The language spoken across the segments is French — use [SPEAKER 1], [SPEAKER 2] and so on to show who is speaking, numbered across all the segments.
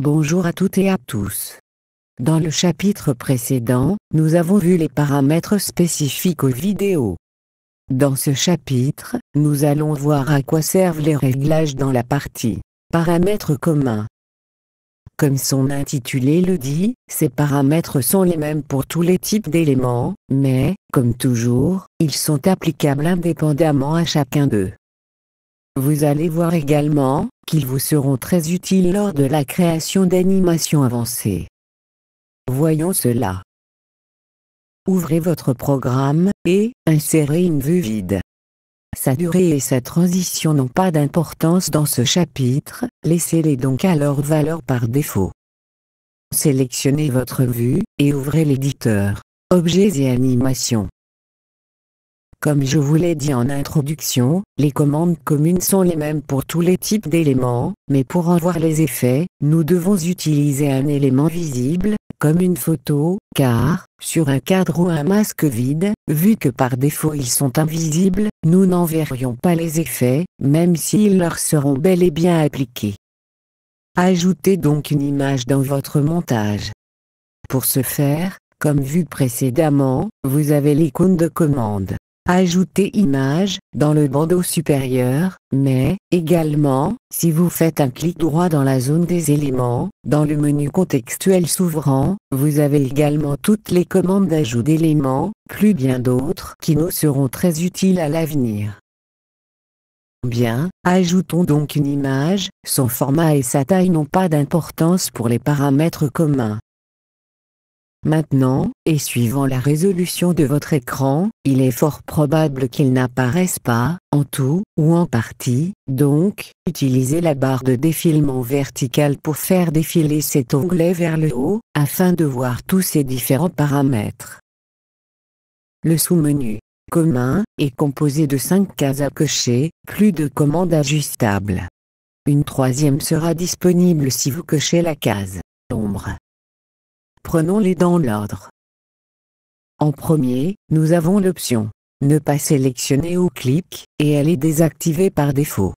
[SPEAKER 1] Bonjour à toutes et à tous. Dans le chapitre précédent, nous avons vu les paramètres spécifiques aux vidéos. Dans ce chapitre, nous allons voir à quoi servent les réglages dans la partie paramètres communs. Comme son intitulé le dit, ces paramètres sont les mêmes pour tous les types d'éléments, mais, comme toujours, ils sont applicables indépendamment à chacun d'eux. Vous allez voir également qu'ils vous seront très utiles lors de la création d'animations avancées. Voyons cela. Ouvrez votre programme et insérez une vue vide. Sa durée et sa transition n'ont pas d'importance dans ce chapitre, laissez-les donc à leur valeur par défaut. Sélectionnez votre vue et ouvrez l'éditeur Objets et animations. Comme je vous l'ai dit en introduction, les commandes communes sont les mêmes pour tous les types d'éléments, mais pour en voir les effets, nous devons utiliser un élément visible, comme une photo, car, sur un cadre ou un masque vide, vu que par défaut ils sont invisibles, nous n'en verrions pas les effets, même s'ils leur seront bel et bien appliqués. Ajoutez donc une image dans votre montage. Pour ce faire, comme vu précédemment, vous avez l'icône de commande. Ajoutez image dans le bandeau supérieur, mais également, si vous faites un clic droit dans la zone des éléments, dans le menu contextuel s'ouvrant, vous avez également toutes les commandes d'ajout d'éléments, plus bien d'autres qui nous seront très utiles à l'avenir. Bien, ajoutons donc une image, son format et sa taille n'ont pas d'importance pour les paramètres communs. Maintenant, et suivant la résolution de votre écran, il est fort probable qu'il n'apparaisse pas, en tout, ou en partie, donc, utilisez la barre de défilement verticale pour faire défiler cet onglet vers le haut, afin de voir tous ces différents paramètres. Le sous-menu commun est composé de 5 cases à cocher, plus de commandes ajustables. Une troisième sera disponible si vous cochez la case ombre. Prenons-les dans l'ordre. En premier, nous avons l'option « Ne pas sélectionner au clic » et elle est désactivée par défaut.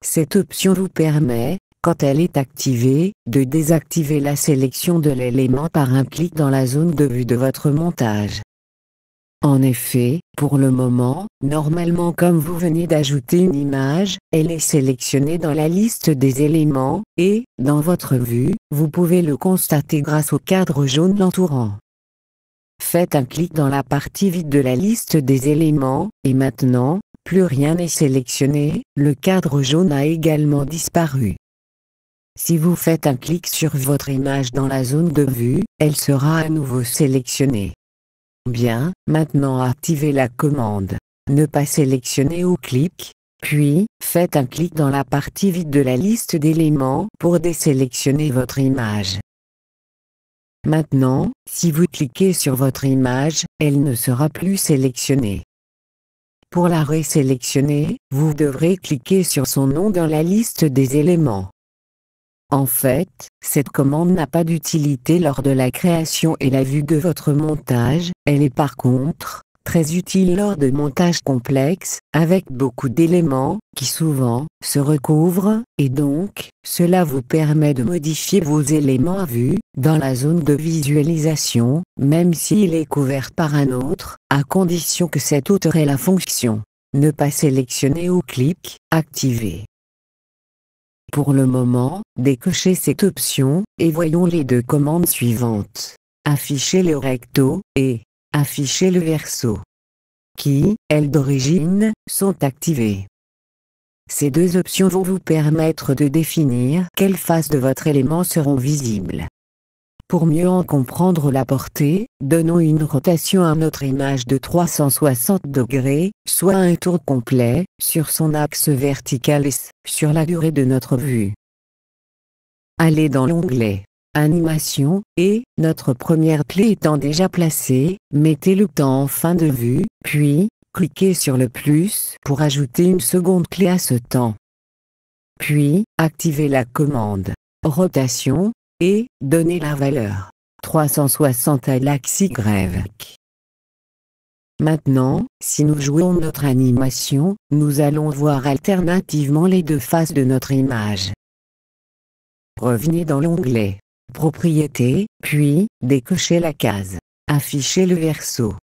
[SPEAKER 1] Cette option vous permet, quand elle est activée, de désactiver la sélection de l'élément par un clic dans la zone de vue de votre montage. En effet, pour le moment, normalement comme vous venez d'ajouter une image, elle est sélectionnée dans la liste des éléments, et, dans votre vue, vous pouvez le constater grâce au cadre jaune l'entourant. Faites un clic dans la partie vide de la liste des éléments, et maintenant, plus rien n'est sélectionné, le cadre jaune a également disparu. Si vous faites un clic sur votre image dans la zone de vue, elle sera à nouveau sélectionnée. Bien, maintenant activez la commande « Ne pas sélectionner au clic », puis, faites un clic dans la partie vide de la liste d'éléments pour désélectionner votre image. Maintenant, si vous cliquez sur votre image, elle ne sera plus sélectionnée. Pour la résélectionner, vous devrez cliquer sur son nom dans la liste des éléments. En fait, cette commande n'a pas d'utilité lors de la création et la vue de votre montage, elle est par contre, très utile lors de montages complexes, avec beaucoup d'éléments, qui souvent, se recouvrent, et donc, cela vous permet de modifier vos éléments à vue, dans la zone de visualisation, même s'il est couvert par un autre, à condition que cet autre ait la fonction « Ne pas sélectionner au clic » activée. Pour le moment, décochez cette option, et voyons les deux commandes suivantes. Afficher le recto, et afficher le verso, qui, elles d'origine, sont activées. Ces deux options vont vous permettre de définir quelles faces de votre élément seront visibles. Pour mieux en comprendre la portée, donnons une rotation à notre image de 360 degrés, soit un tour complet, sur son axe vertical et sur la durée de notre vue. Allez dans l'onglet « Animation » et, notre première clé étant déjà placée, mettez le temps en fin de vue, puis, cliquez sur le plus pour ajouter une seconde clé à ce temps. Puis, activez la commande « Rotation » et donnez la valeur 360 à l'axe Y. Maintenant, si nous jouons notre animation, nous allons voir alternativement les deux faces de notre image. Revenez dans l'onglet Propriétés, puis décochez la case Afficher le verso.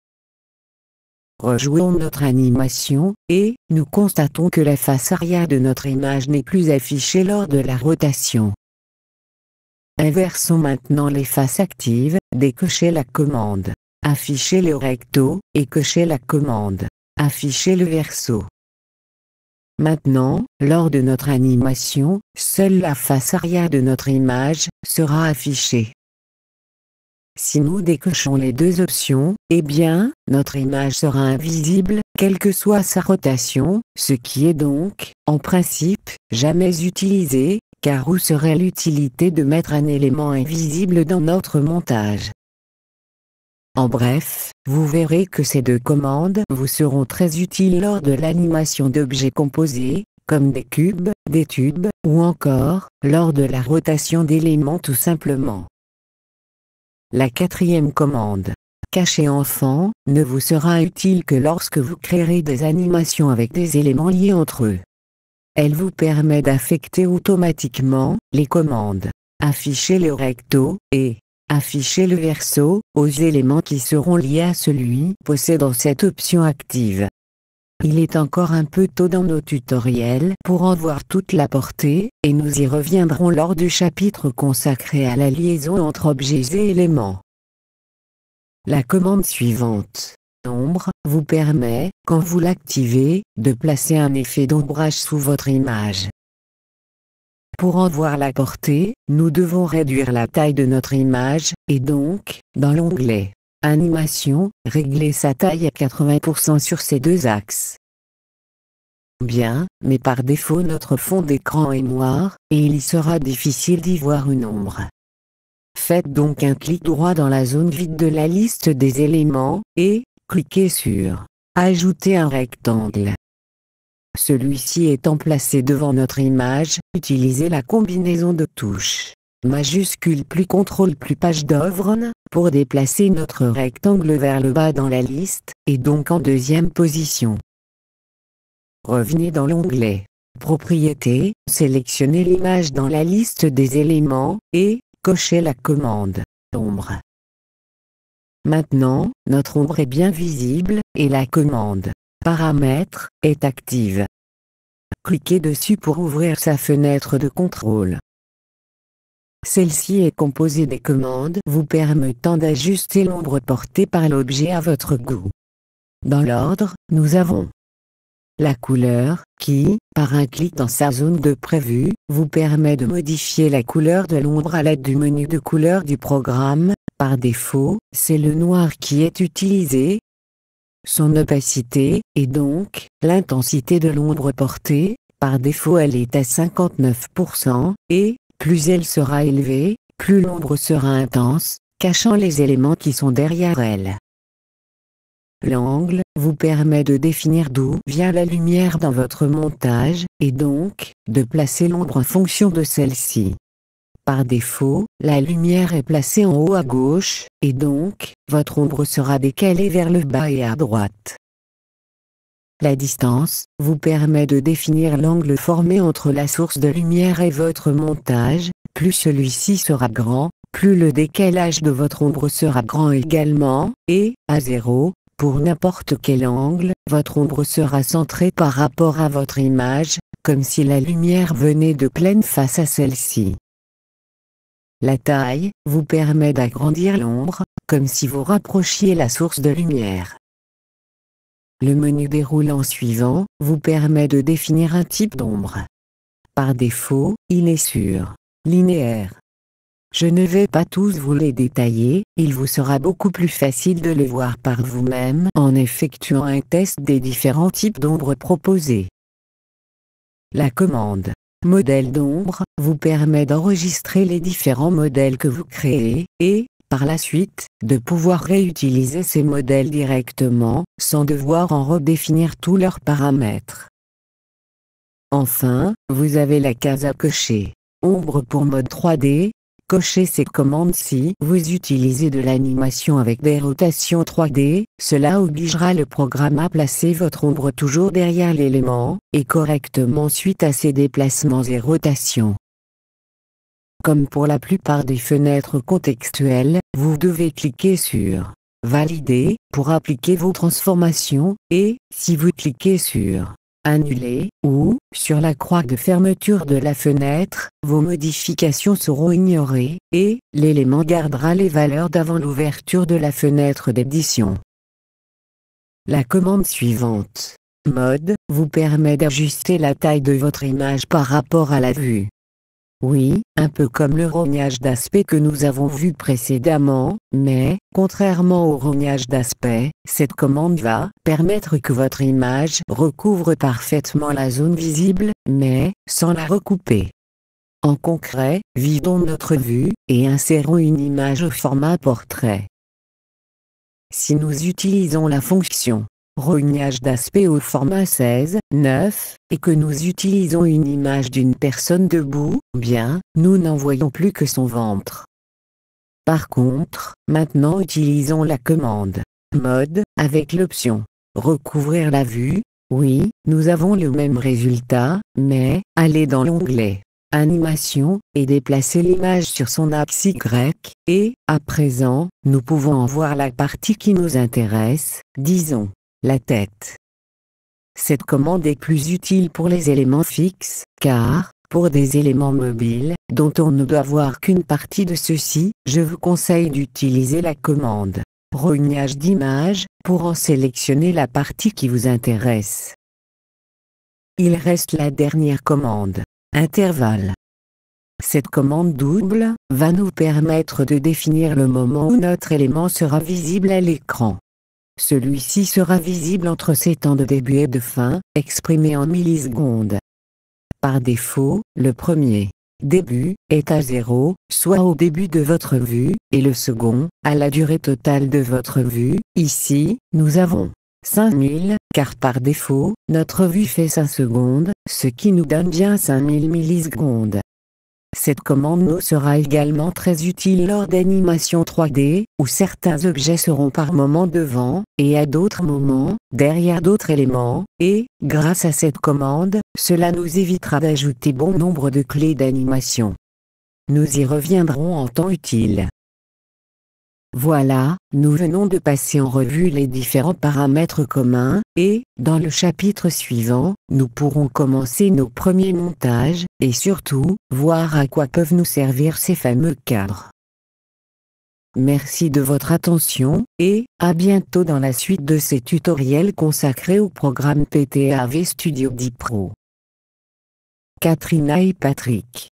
[SPEAKER 1] Rejouons notre animation, et nous constatons que la face arrière de notre image n'est plus affichée lors de la rotation. Inversons maintenant les faces actives, décochez la commande Afficher le recto, et cochez la commande Afficher le verso. Maintenant, lors de notre animation, seule la face arrière de notre image sera affichée. Si nous décochons les deux options, eh bien, notre image sera invisible, quelle que soit sa rotation, ce qui est donc, en principe, jamais utilisé, car où serait l'utilité de mettre un élément invisible dans notre montage? En bref, vous verrez que ces deux commandes vous seront très utiles lors de l'animation d'objets composés, comme des cubes, des tubes, ou encore, lors de la rotation d'éléments tout simplement. La quatrième commande, Cacher enfant, ne vous sera utile que lorsque vous créerez des animations avec des éléments liés entre eux. Elle vous permet d'affecter automatiquement les commandes Afficher le recto et Afficher le verso aux éléments qui seront liés à celui possédant cette option active. Il est encore un peu tôt dans nos tutoriels pour en voir toute la portée, et nous y reviendrons lors du chapitre consacré à la liaison entre objets et éléments. La commande suivante, Ombre, vous permet, quand vous l'activez, de placer un effet d'ombrage sous votre image. Pour en voir la portée, nous devons réduire la taille de notre image, et donc, dans l'onglet Animation, régler sa taille à 80% sur ces deux axes. Bien, mais par défaut notre fond d'écran est noir, et il y sera difficile d'y voir une ombre. Faites donc un clic droit dans la zone vide de la liste des éléments, et cliquez sur Ajouter un rectangle. Celui-ci étant placé devant notre image, utilisez la combinaison de touches majuscule plus CTRL plus page d'œuvre pour déplacer notre rectangle vers le bas dans la liste, et donc en deuxième position. Revenez dans l'onglet Propriétés, sélectionnez l'image dans la liste des éléments, et cochez la commande Ombre. Maintenant, notre ombre est bien visible, et la commande Paramètres est active. Cliquez dessus pour ouvrir sa fenêtre de contrôle. Celle-ci est composée des commandes vous permettant d'ajuster l'ombre portée par l'objet à votre goût. Dans l'ordre, nous avons la couleur, qui, par un clic dans sa zone de prévu, vous permet de modifier la couleur de l'ombre à l'aide du menu de couleur du programme. Par défaut, c'est le noir qui est utilisé. Son opacité, et donc, l'intensité de l'ombre portée, par défaut elle est à 59%, et, plus elle sera élevée, plus l'ombre sera intense, cachant les éléments qui sont derrière elle. L'angle vous permet de définir d'où vient la lumière dans votre montage, et donc, de placer l'ombre en fonction de celle-ci. Par défaut, la lumière est placée en haut à gauche, et donc, votre ombre sera décalée vers le bas et à droite. La distance vous permet de définir l'angle formé entre la source de lumière et votre montage. Plus celui-ci sera grand, plus le décalage de votre ombre sera grand également, et, à 0, pour n'importe quel angle, votre ombre sera centrée par rapport à votre image, comme si la lumière venait de pleine face à celle-ci. La taille vous permet d'agrandir l'ombre, comme si vous rapprochiez la source de lumière. Le menu déroulant suivant vous permet de définir un type d'ombre. Par défaut, il est sur linéaire. Je ne vais pas tous vous les détailler, il vous sera beaucoup plus facile de les voir par vous-même en effectuant un test des différents types d'ombres proposés. La commande Modèle d'ombre vous permet d'enregistrer les différents modèles que vous créez, et, par la suite, de pouvoir réutiliser ces modèles directement, sans devoir en redéfinir tous leurs paramètres. Enfin, vous avez la case à cocher. Ombre pour mode 3D. Cochez ces commandes si vous utilisez de l'animation avec des rotations 3D, cela obligera le programme à placer votre ombre toujours derrière l'élément, et correctement suite à ses déplacements et rotations. Comme pour la plupart des fenêtres contextuelles, vous devez cliquer sur Valider pour appliquer vos transformations, et, si vous cliquez sur Annuler, ou sur la croix de fermeture de la fenêtre, vos modifications seront ignorées, et l'élément gardera les valeurs d'avant l'ouverture de la fenêtre d'édition. La commande suivante, Mode, vous permet d'ajuster la taille de votre image par rapport à la vue. Oui, un peu comme le rognage d'aspect que nous avons vu précédemment, mais, contrairement au rognage d'aspect, cette commande va permettre que votre image recouvre parfaitement la zone visible, mais, sans la recouper. En concret, vidons notre vue, et insérons une image au format portrait. Si nous utilisons la fonction rognage d'aspect au format 16:9, et que nous utilisons une image d'une personne debout, bien, nous n'en voyons plus que son ventre. Par contre, maintenant utilisons la commande Mode, avec l'option Recouvrir la vue. Oui, nous avons le même résultat, mais, allez dans l'onglet Animation, et déplacer l'image sur son axe Y, et, à présent, nous pouvons en voir la partie qui nous intéresse, disons la tête. Cette commande est plus utile pour les éléments fixes, car, pour des éléments mobiles, dont on ne doit voir qu'une partie de ceux-ci, je vous conseille d'utiliser la commande Rognage d'image, pour en sélectionner la partie qui vous intéresse. Il reste la dernière commande, Intervalle. Cette commande double, va nous permettre de définir le moment où notre élément sera visible à l'écran. Celui-ci sera visible entre ses temps de début et de fin, exprimé en millisecondes. Par défaut, le premier début est à 0, soit au début de votre vue, et le second, à la durée totale de votre vue. Ici, nous avons 5000, car par défaut, notre vue fait 5 secondes, ce qui nous donne bien 5000 millisecondes. Cette commande nous sera également très utile lors d'animations 3D, où certains objets seront par moments devant, et à d'autres moments, derrière d'autres éléments, et, grâce à cette commande, cela nous évitera d'ajouter bon nombre de clés d'animation. Nous y reviendrons en temps utile. Voilà, nous venons de passer en revue les différents paramètres communs, et, dans le chapitre suivant, nous pourrons commencer nos premiers montages, et surtout, voir à quoi peuvent nous servir ces fameux cadres. Merci de votre attention, et, à bientôt dans la suite de ces tutoriels consacrés au programme PTAV Studio 10 Pro. Katrina et Patrick.